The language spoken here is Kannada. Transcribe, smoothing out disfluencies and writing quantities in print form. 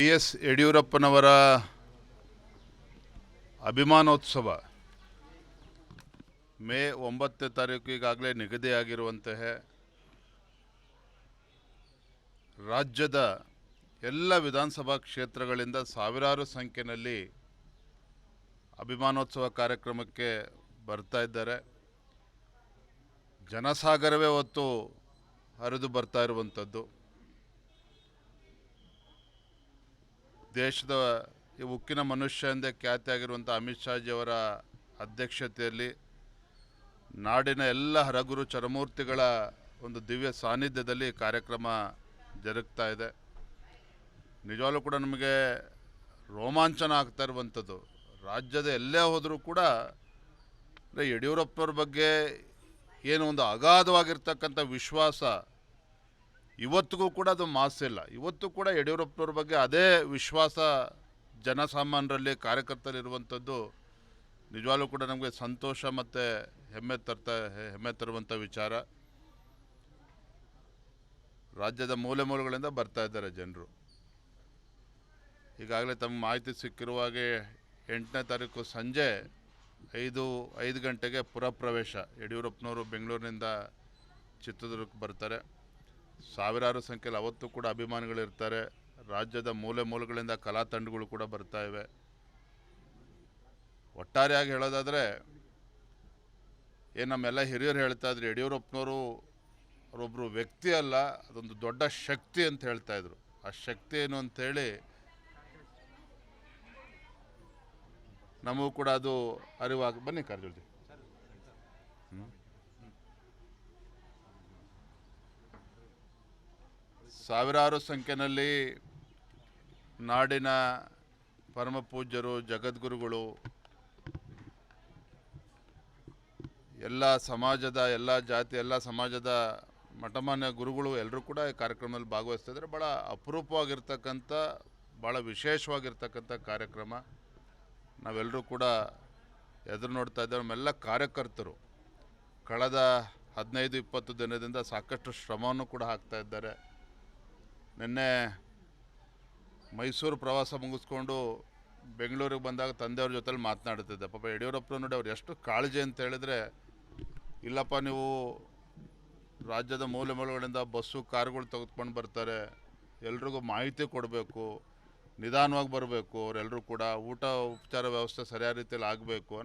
BS ಯಡಿಯೂರಪ್ಪನವರ ಅಭಿಮಾನೋತ್ಸವ ಮೇ 9ನೇ ತಾರೀಕು ಈಗಾಗಲೇ ನಿಗದಿಯಾಗಿರುವಂತಹ ರಾಜ್ಯದ ಎಲ್ಲ ವಿಧಾನಸಭಾ ಕ್ಷೇತ್ರಗಳಿಂದ ಸಾವಿರಾರು ಸಂಖ್ಯೆಯಲ್ಲಿ ಅಭಿಮಾನೋತ್ಸವ ಕಾರ್ಯಕ್ರಮಕ್ಕೆ ಬರ್ತಾ ಇದ್ದಾರೆ. ಜನಸಾಗರವೇ ಹೊತ್ತು ಹರಿದು ಬರ್ತಾ ಇರುವಂಥದ್ದು. ದೇಶದ ಈ ಉಕ್ಕಿನ ಮನುಷ್ಯ ಎಂದೇ ಖ್ಯಾತಿಯಾಗಿರುವಂಥ ಅಮಿತ್ ಶಾಜಿಯವರ ಅಧ್ಯಕ್ಷತೆಯಲ್ಲಿ ನಾಡಿನ ಎಲ್ಲ ಹರಗುರು ಚರಮೂರ್ತಿಗಳ ಒಂದು ದಿವ್ಯ ಸಾನ್ನಿಧ್ಯದಲ್ಲಿ ಕಾರ್ಯಕ್ರಮ ಜರುಗ್ತಾ ಇದೆ. ನಿಜವಾಗ್ಲೂ ಕೂಡ ನಮಗೆ ರೋಮಾಂಚನ ಆಗ್ತಾ ಇರುವಂಥದ್ದು. ರಾಜ್ಯದ ಎಲ್ಲೇ ಹೋದರೂ ಕೂಡ ಯಡಿಯೂರಪ್ಪನವ್ರ ಬಗ್ಗೆ ಏನು ಒಂದು ಅಗಾಧವಾಗಿರ್ತಕ್ಕಂಥ ವಿಶ್ವಾಸ ಇವತ್ತಿಗೂ ಕೂಡ ಅದು ಮಾಸಿಲ್ಲ. ಇವತ್ತು ಕೂಡ ಯಡಿಯೂರಪ್ಪನವ್ರ ಬಗ್ಗೆ ಅದೇ ವಿಶ್ವಾಸ ಜನಸಾಮಾನ್ಯರಲ್ಲಿ ಕಾರ್ಯಕರ್ತರಿರುವಂಥದ್ದು ನಿಜವಾಗ್ಲೂ ಕೂಡ ನಮಗೆ ಸಂತೋಷ ಮತ್ತು ಹೆಮ್ಮೆ ತರುವಂಥ ವಿಚಾರ. ರಾಜ್ಯದ ಮೂಲೆ ಮೂಲೆಗಳಿಂದ ಬರ್ತಾ ಇದ್ದಾರೆ ಜನರು. ಈಗಾಗಲೇ ತಮಗೆ ಮಾಹಿತಿ ಸಿಕ್ಕಿರುವ ಹಾಗೆ 8ನೇ ತಾರೀಕು ಸಂಜೆ 5 ಗಂಟೆಗೆ ಪುರಪ್ರವೇಶ. ಯಡಿಯೂರಪ್ಪನವರು ಬೆಂಗಳೂರಿನಿಂದ ಚಿತ್ರದುರ್ಗಕ್ಕೆ ಬರ್ತಾರೆ. ಸಾವಿರಾರು ಸಂಖ್ಯೆಯಲ್ಲಿ ಅವತ್ತು ಕೂಡ ಅಭಿಮಾನಿಗಳಿರ್ತಾರೆ. ರಾಜ್ಯದ ಮೂಲೆ ಮೂಲೆಗಳಿಂದ ಕಲಾ ತಂಡಗಳು ಕೂಡ ಬರ್ತಾ ಇವೆ. ಒಟ್ಟಾರೆಯಾಗಿ ಹೇಳೋದಾದರೆ ಏನು ನಮ್ಮೆಲ್ಲ ಹಿರಿಯರು ಹೇಳ್ತಾ ಇದ್ರು, ಯಡಿಯೂರಪ್ಪನವರು ಅವರೊಬ್ಬರು ವ್ಯಕ್ತಿ ಅಲ್ಲ, ಅದೊಂದು ದೊಡ್ಡ ಶಕ್ತಿ ಅಂತ ಹೇಳ್ತಾ ಇದ್ರು. ಆ ಶಕ್ತಿ ಏನು ಅಂಥೇಳಿ ನಮಗೂ ಕೂಡ ಅದು ಅರಿವಾಗಿ ಬನ್ನಿ ಕಾರ್ಜೋಜಿ. ಸಾವಿರಾರು ಸಂಖ್ಯೆಯಲ್ಲಿ ನಾಡಿನ ಪರಮ ಪೂಜ್ಯರು, ಜಗದ್ಗುರುಗಳು, ಎಲ್ಲ ಸಮಾಜದ, ಎಲ್ಲ ಜಾತಿ, ಎಲ್ಲ ಸಮಾಜದ ಮಠಮಾನ್ಯ ಗುರುಗಳು ಎಲ್ಲರೂ ಕೂಡ ಈ ಕಾರ್ಯಕ್ರಮದಲ್ಲಿ ಭಾಗವಹಿಸ್ತಾ ಇದ್ದಾರೆ. ಭಾಳ ಅಪರೂಪವಾಗಿರ್ತಕ್ಕಂಥ, ಭಾಳ ವಿಶೇಷವಾಗಿರ್ತಕ್ಕಂಥ ಕಾರ್ಯಕ್ರಮ. ನಾವೆಲ್ಲರೂ ಕೂಡ ಎದುರು ನೋಡ್ತಾ ಇದ್ದೇವೆ. ನಮ್ಮೆಲ್ಲ ಕಾರ್ಯಕರ್ತರು ಕಳೆದ 15-20 ದಿನದಿಂದ ಸಾಕಷ್ಟು ಶ್ರಮವನ್ನು ಕೂಡ ಹಾಕ್ತಾ ಇದ್ದಾರೆ. ನಿನ್ನೆ ಮೈಸೂರು ಪ್ರವಾಸ ಮುಗಿಸ್ಕೊಂಡು ಬೆಂಗಳೂರಿಗೆ ಬಂದಾಗ ತಂದೆಯವ್ರ ಜೊತೆಲಿ ಮಾತನಾಡ್ತಿದ್ದೆ. ಪಾಪ ಯಡಿಯೂರಪ್ಪನ ನೋಡಿ ಅವ್ರು ಎಷ್ಟು ಕಾಳಜಿ ಅಂತ ಹೇಳಿದ್ರೆ, ಇಲ್ಲಪ್ಪ ನೀವು ರಾಜ್ಯದ ಮೂಲೆ ಮೂಲೆಗಳಿಂದ ಬಸ್ಸು ಕಾರುಗಳು ತೆಗೆದುಕೊಂಡು ಬರ್ತಾರೆ, ಎಲ್ರಿಗೂ ಮಾಹಿತಿ ಕೊಡಬೇಕು, ನಿಧಾನವಾಗಿ ಬರಬೇಕು, ಅವರೆಲ್ಲರೂ ಕೂಡ ಊಟ ಉಪಚಾರ ವ್ಯವಸ್ಥೆ ಸರಿಯಾದ ರೀತಿಯಲ್ಲಿ ಆಗಬೇಕು.